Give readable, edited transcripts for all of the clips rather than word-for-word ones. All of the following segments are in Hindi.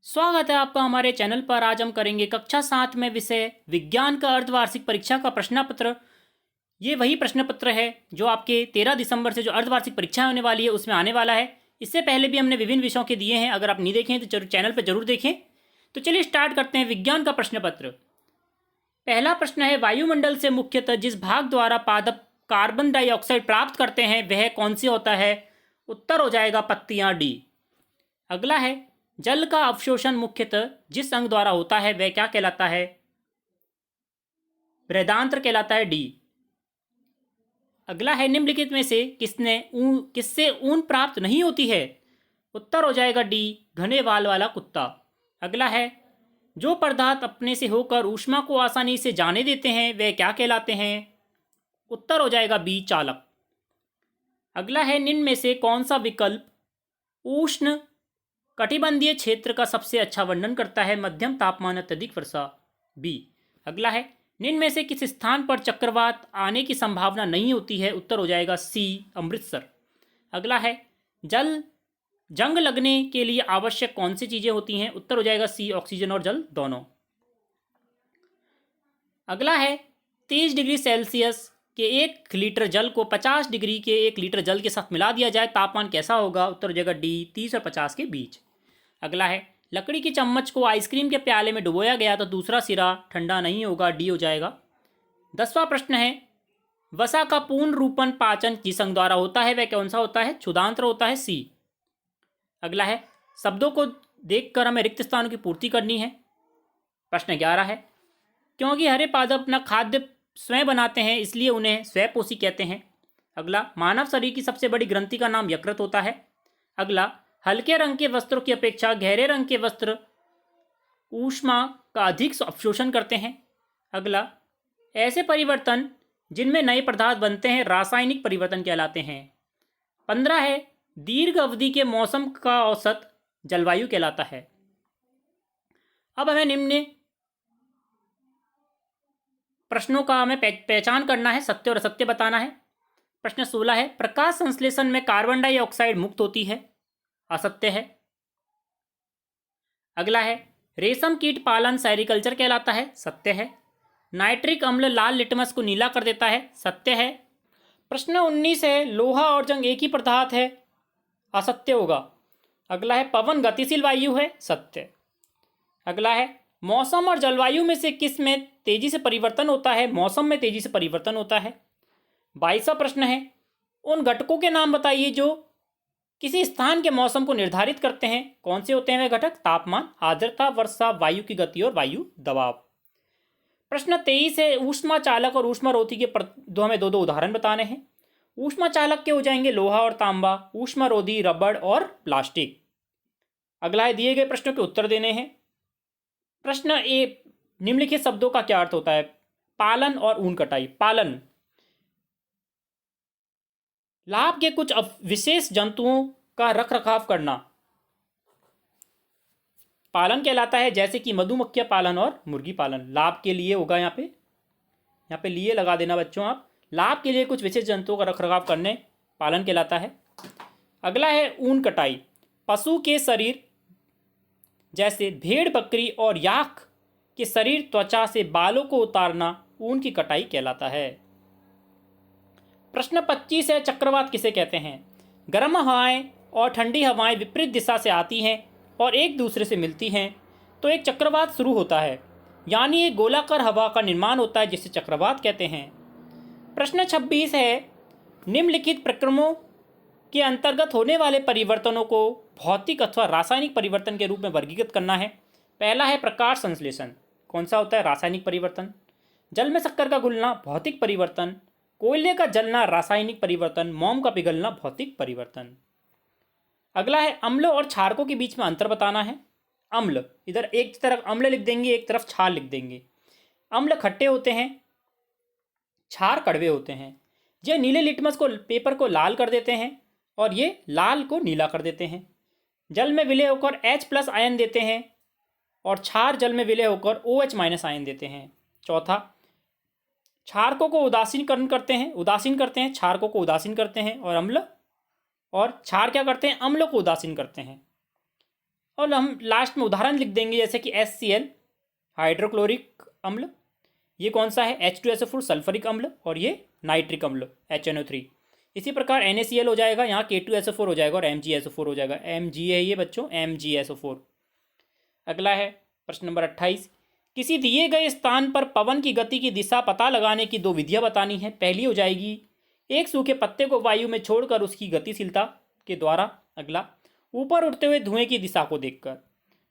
स्वागत है आपका हमारे चैनल पर। आज हम करेंगे कक्षा 7 में विषय विज्ञान का अर्धवार्षिक परीक्षा का प्रश्न पत्र। ये वही प्रश्न पत्र है जो आपके 13 दिसंबर से जो अर्धवार्षिक परीक्षा होने वाली है उसमें आने वाला है। इससे पहले भी हमने विभिन्न विषयों के दिए हैं, अगर आप नहीं देखें तो जरूर चैनल पर जरूर देखें। तो चलिए स्टार्ट करते हैं विज्ञान का प्रश्न पत्र। पहला प्रश्न है, वायुमंडल से मुख्यतः जिस भाग द्वारा पादप कार्बन डाइऑक्साइड प्राप्त करते हैं वह कौन सी होता है? उत्तर हो जाएगा पत्तियां, डी। अगला है, जल का अवशोषण मुख्यतः जिस अंग द्वारा होता है वह क्या कहलाता है? बृहदांत्र कहलाता है, डी। अगला है, निम्नलिखित में से किससे ऊन प्राप्त नहीं होती है? उत्तर हो जाएगा डी, घने बाल वाला कुत्ता। अगला है, जो पदार्थ अपने से होकर ऊष्मा को आसानी से जाने देते हैं वे क्या कहलाते हैं? उत्तर हो जाएगा बी, चालक। अगला है, निम्न में से कौन सा विकल्प उष्ण कटिबंधीय क्षेत्र का सबसे अच्छा वर्णन करता है? मध्यम तापमान अत्यधिक वर्षा, बी। अगला है, निम्न में से किस स्थान पर चक्रवात आने की संभावना नहीं होती है? उत्तर हो जाएगा सी, अमृतसर। अगला है, जंग लगने के लिए आवश्यक कौन सी चीजें होती हैं? उत्तर हो जाएगा सी, ऑक्सीजन और जल दोनों। अगला है, 30 डिग्री सेल्सियस के 1 लीटर जल को 50 डिग्री के 1 लीटर जल के साथ मिला दिया जाए, तापमान कैसा होगा? उत्तर हो जाएगा डी, 30 और 50 के बीच। अगला है, लकड़ी की चम्मच को आइसक्रीम के प्याले में डुबोया गया तो दूसरा सिरा ठंडा नहीं होगा, डी हो जाएगा। 10वां प्रश्न है, वसा का पूर्ण रूपन पाचन किस अंग द्वारा होता है वह कौन सा होता है? क्षुधांत्र होता है, सी। अगला है, शब्दों को देखकर हमें रिक्त स्थानों की पूर्ति करनी है। प्रश्न 11 है, क्योंकि हरे पादप अपना खाद्य स्वयं बनाते हैं इसलिए उन्हें स्वयंपोषी कहते हैं। अगला, मानव शरीर की सबसे बड़ी ग्रंथि का नाम यकृत होता है। अगला, हल्के रंग के वस्त्रों की अपेक्षा गहरे रंग के वस्त्र ऊष्मा का अधिक अवशोषण करते हैं। अगला, ऐसे परिवर्तन जिनमें नए पदार्थ बनते हैं रासायनिक परिवर्तन कहलाते हैं। 15 है, दीर्घ अवधि के मौसम का औसत जलवायु कहलाता है। अब हमें निम्न प्रश्नों का हमें पहचान करना है, सत्य और असत्य बताना है। प्रश्न 16 है, प्रकाश संश्लेषण में कार्बन डाइऑक्साइड मुक्त होती है, असत्य है। अगला है, रेशम कीट पालन सेरिकल्चर कहलाता है, सत्य है। नाइट्रिक अम्ल लाल लिटमस को नीला कर देता है, सत्य है। प्रश्न 19 है, लोहा और जंग एक ही पदार्थ है, असत्य होगा। अगला है, पवन गतिशील वायु है, सत्य। अगला है, मौसम और जलवायु में से किस में तेजी से परिवर्तन होता है? मौसम में तेजी से परिवर्तन होता है। 22वां प्रश्न है, उन घटकों के नाम बताइए जो किसी स्थान के मौसम को निर्धारित करते हैं, कौन से होते हैं वे घटक? तापमान, आर्द्रता, वर्षा, वायु की गति और वायु दबाव। प्रश्न 23 है, ऊष्मा चालक और ऊष्मा रोधी के हमें दो उदाहरण बताने हैं। ऊष्मा चालक के हो जाएंगे लोहा और तांबा, ऊष्मा रोधी रबड़ और प्लास्टिक। अगला है, दिए गए प्रश्नों के उत्तर देने हैं। प्रश्न ए, निम्नलिखित शब्दों का क्या अर्थ होता है? पालन और ऊन कटाई। पालन, लाभ के कुछ विशेष जंतुओं का रखरखाव करना पालन कहलाता है, जैसे कि मधुमक्खियां पालन और मुर्गी पालन। लाभ के लिए होगा, यहाँ पे लिए लगा देना बच्चों आप। लाभ के लिए कुछ विशेष जंतुओं का रखरखाव करने पालन कहलाता है। अगला है, ऊन कटाई, पशु के शरीर जैसे भेड़, बकरी और याक के शरीर त्वचा से बालों को उतारना ऊन की कटाई कहलाता है। प्रश्न 25 है, चक्रवात किसे कहते हैं? गर्म हवाएं और ठंडी हवाएं विपरीत दिशा से आती हैं और एक दूसरे से मिलती हैं तो एक चक्रवात शुरू होता है, यानी एक गोलाकार हवा का निर्माण होता है जिसे चक्रवात कहते हैं। प्रश्न 26 है, निम्नलिखित प्रक्रमों के अंतर्गत होने वाले परिवर्तनों को भौतिक अथवा रासायनिक परिवर्तन के रूप में वर्गीकृत करना है। पहला है, प्रकाश संश्लेषण, कौन सा होता है? रासायनिक परिवर्तन। जल में शक्कर का घुलना, भौतिक परिवर्तन। कोयले का जलना, रासायनिक परिवर्तन। मोम का पिघलना, भौतिक परिवर्तन। अगला है, अम्ल और क्षारकों के बीच में अंतर बताना है। अम्ल, इधर एक तरफ अम्ल लिख देंगे, एक तरफ क्षार लिख देंगे। अम्ल खट्टे होते हैं, क्षार कड़वे होते हैं। ये नीले लिटमस को पेपर को लाल कर देते हैं और ये लाल को नीला कर देते हैं। जल में विलय होकर H+ आयन देते हैं और क्षार जल में विलय होकर OH- आयन देते हैं। चौथा, क्षारकों को उदासीन करते हैं, क्षारकों को उदासीन करते हैं और अम्ल और क्षार क्या करते हैं? अम्ल को उदासीन करते हैं। और हम लास्ट में उदाहरण लिख देंगे, जैसे कि HCl हाइड्रोक्लोरिक अम्ल, ये कौन सा है, H2SO4 सल्फरिक अम्ल, और ये नाइट्रिक अम्ल HNO3। इसी प्रकार NaCl हो जाएगा, यहाँ K2SO4 हो जाएगा और MgSO4 हो जाएगा। Mg है ये बच्चों, MgSO4। अगला है प्रश्न नंबर 28। किसी दिए गए स्थान पर पवन की गति की दिशा पता लगाने की 2 विधियां बतानी है। पहली हो जाएगी एक सूखे पत्ते को वायु में छोड़कर उसकी गतिशीलता के द्वारा। अगला, ऊपर उड़ते हुए धुएं की दिशा को देखकर।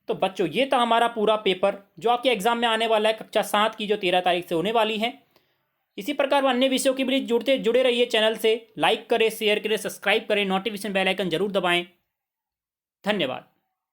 तो बच्चों ये था हमारा पूरा पेपर जो आपके एग्जाम में आने वाला है, कक्षा 7 की, जो 13 तारीख से होने वाली है। इसी प्रकार अन्य विषयों के लिए जुड़े रहिए चैनल से। लाइक करें, शेयर करें, सब्सक्राइब करें, नोटिफिकेशन बेल आइकन जरूर दबाएं। धन्यवाद।